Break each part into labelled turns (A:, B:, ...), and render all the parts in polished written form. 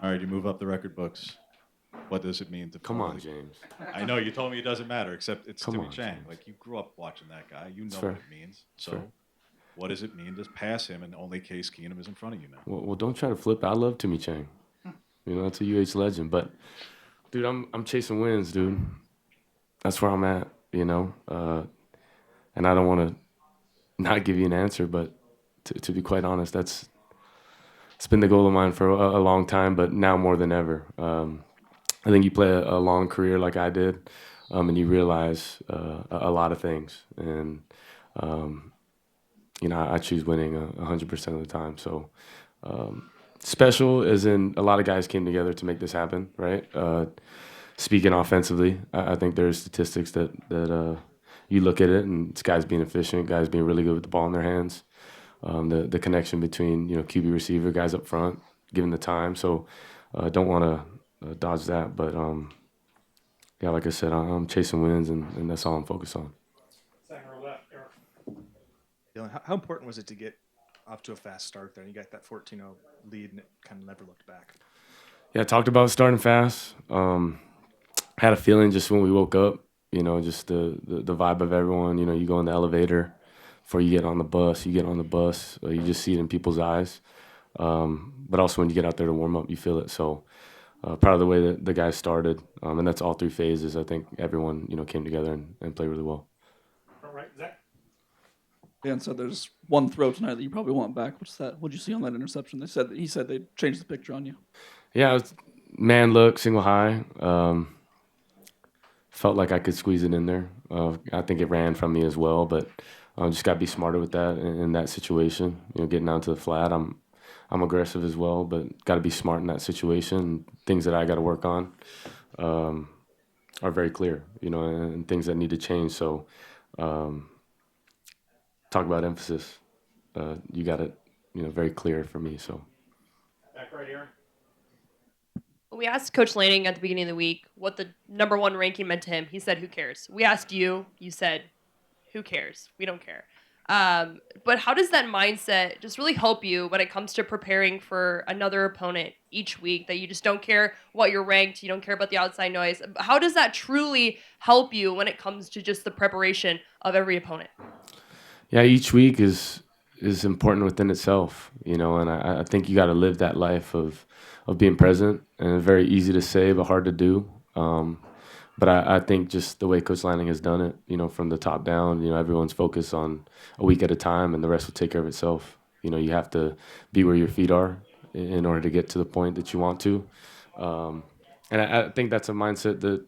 A: All right, you move up the record books. What does it mean to
B: Come on,
A: formally?
B: James.
A: I know you told me it doesn't matter, except it's
B: Come
A: Timmy
B: on,
A: Chang.
B: James.
A: Like you grew up watching that guy. You
B: It's
A: know what
B: fair.
A: it means.
B: It's fair.
A: So, what does it mean to pass him and only Case Keenum is in front of you now?
B: Well, don't try to flip it. I love Timmy Chang. You know, that's a UH legend. But dude, I'm chasing wins, dude. That's where I'm at. And I don't want to not give you an answer, but to be quite honest, it's been the goal of mine for a long time, but now more than ever. I think you play a long career like I did, and you realize a lot of things. And I choose winning 100% of the time. So special as in a lot of guys came together to make this happen, right? Speaking offensively, I think there's statistics that you look at it and it's guys being efficient, guys being really good with the ball in their hands. The connection between QB receiver, guys up front, giving the time. So don't want to dodge that, but yeah, like I said, I'm chasing wins and that's all I'm focused on.
C: Dillon, how important was it to get off to a fast start there? You got that 14-0 lead, and it kind of never looked back.
B: Yeah, I talked about starting fast. Had a feeling just when we woke up, just the vibe of everyone. You go in the elevator before you get on the bus. You get on the bus, you just see it in people's eyes. But also when you get out there to warm up, you feel it. So proud of the way that the guys started, and that's all three phases. I think everyone came together and played really well.
D: All right, Zach.
E: Dan said there's one throw tonight that you probably want back. What's that? What'd you see on that interception? He said they changed the picture on you.
B: Yeah, man look, single high. Felt like I could squeeze it in there. I think it ran from me as well, but just got to be smarter with that in that situation. Getting down to the flat, I'm aggressive as well, but got to be smart in that situation. Things that I got to work on are very clear, and things that need to change. So, talk about emphasis. You got it, very clear for me. So.
D: Back right here.
F: When we asked Coach Lanning at the beginning of the week what the number one ranking meant to him, he said, "Who cares?" We asked you, you said, "Who cares? We don't care." But how does that mindset just really help you when it comes to preparing for another opponent each week, that you just don't care what you're ranked, you don't care about the outside noise? How does that truly help you when it comes to just the preparation of every opponent?
B: Yeah, each week is important within itself, and I think you got to live that life of being present, and it's very easy to say but hard to do. But I think just the way Coach Lanning has done it, from the top down, everyone's focused on a week at a time, and the rest will take care of itself. You have to be where your feet are in order to get to the point that you want to. And I think that's a mindset that,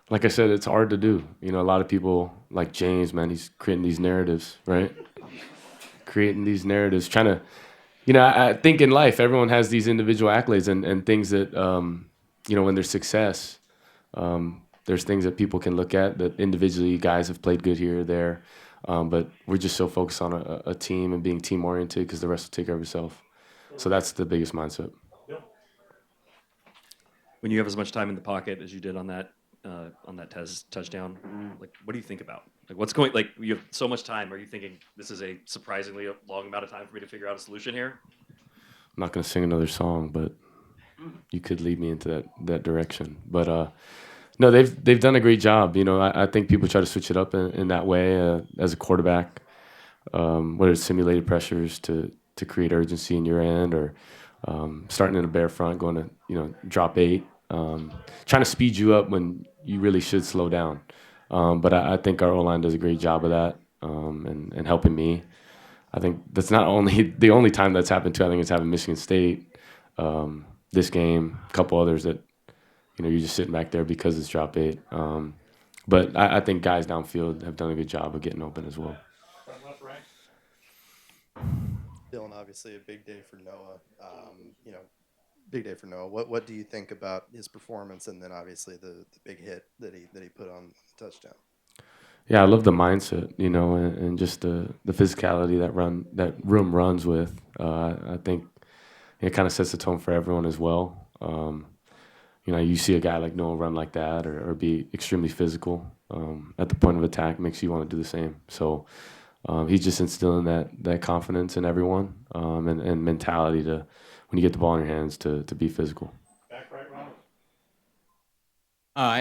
B: like I said, it's hard to do. A lot of people like James, man, he's creating these narratives, right? Creating these narratives, trying to, I think in life, everyone has these individual accolades and things that, when there's success, there's things that people can look at that individually guys have played good here or there. But we're just so focused on a team and being team oriented because the rest will take care of itself. So that's the biggest mindset.
G: When you have as much time in the pocket as you did on that touchdown, like what do you think about? Like what's going? Like you have so much time. Are you thinking this is a surprisingly long amount of time for me to figure out a solution here?
B: I'm not gonna sing another song, but you could lead me into that direction. But no, they've done a great job. I think people try to switch it up in that way as a quarterback, whether it's simulated pressures to create urgency in your end or starting in a bare front, going to drop 8, trying to speed you up when you really should slow down. But I think our O-line does a great job of that and helping me. I think that's not only the only time that's happened too. I think it's happened Michigan State, this game, a couple others that you're just sitting back there because it's drop 8. But I think guys downfield have done a good job of getting open as well.
D: Left, right.
H: Dillon, obviously a big day for Noah. Big day for Noah. What do you think about his performance, and then obviously the big hit that he put on the touchdown?
B: Yeah, I love the mindset, and just the physicality that room runs with. I think it kind of sets the tone for everyone as well. You see a guy like Noah run like that or be extremely physical at the point of attack, makes you want to do the same. So he's just instilling that confidence in everyone and mentality to when you get the ball in your hands to be physical.
D: Back right, Ronald.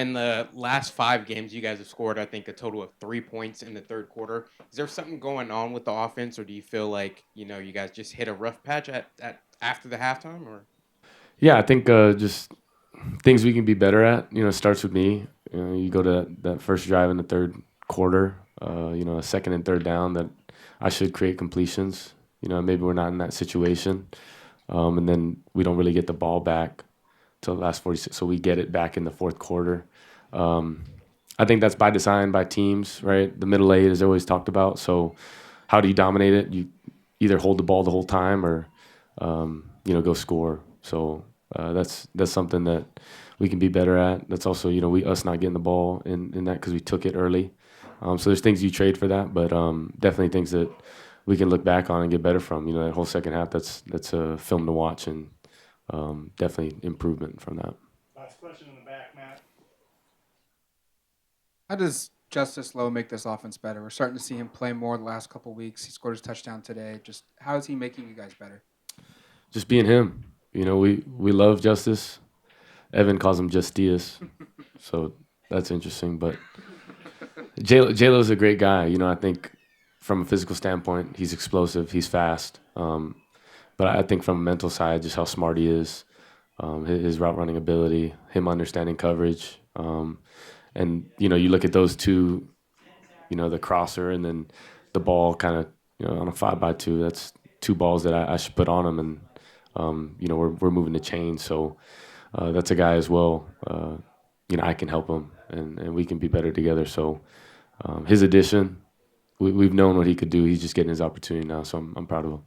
I: In the last 5 games, you guys have scored, I think, a total of 3 points in the third quarter. Is there something going on with the offense, or do you feel like you guys just hit a rough patch at after the halftime? Or
B: Yeah, I think just things we can be better at. It starts with me. You go to that first drive in the third quarter. A second and third down that I should create completions. Maybe we're not in that situation, and then we don't really get the ball back till the last 46. So we get it back in the fourth quarter. I think that's by design by teams, right? The middle eight is always talked about. So how do you dominate it? You either hold the ball the whole time or go score. So that's something that we can be better at. That's also us not getting the ball in that because we took it early. So there's things you trade for that, but definitely things that we can look back on and get better from. That whole second half, that's a film to watch and definitely improvement from that.
D: Last question in the back, Matt.
J: How does Justice Lowe make this offense better? We're starting to see him play more the last couple of weeks. He scored his touchdown today. Just how is he making you guys better?
B: Just being him. We love Justice. Evan calls him Justice, so that's interesting. But J-Lo's a great guy. I think from a physical standpoint, he's explosive, he's fast. But I think from a mental side, just how smart he is, his route running ability, him understanding coverage. And, you look at those two, the crosser and then the ball kind of, on a 5x2, that's 2 balls that I should put on him. And, we're moving the chain. So that's a guy as well. I can help him and we can be better together. So his addition, we've known what he could do. He's just getting his opportunity now. So I'm proud of him.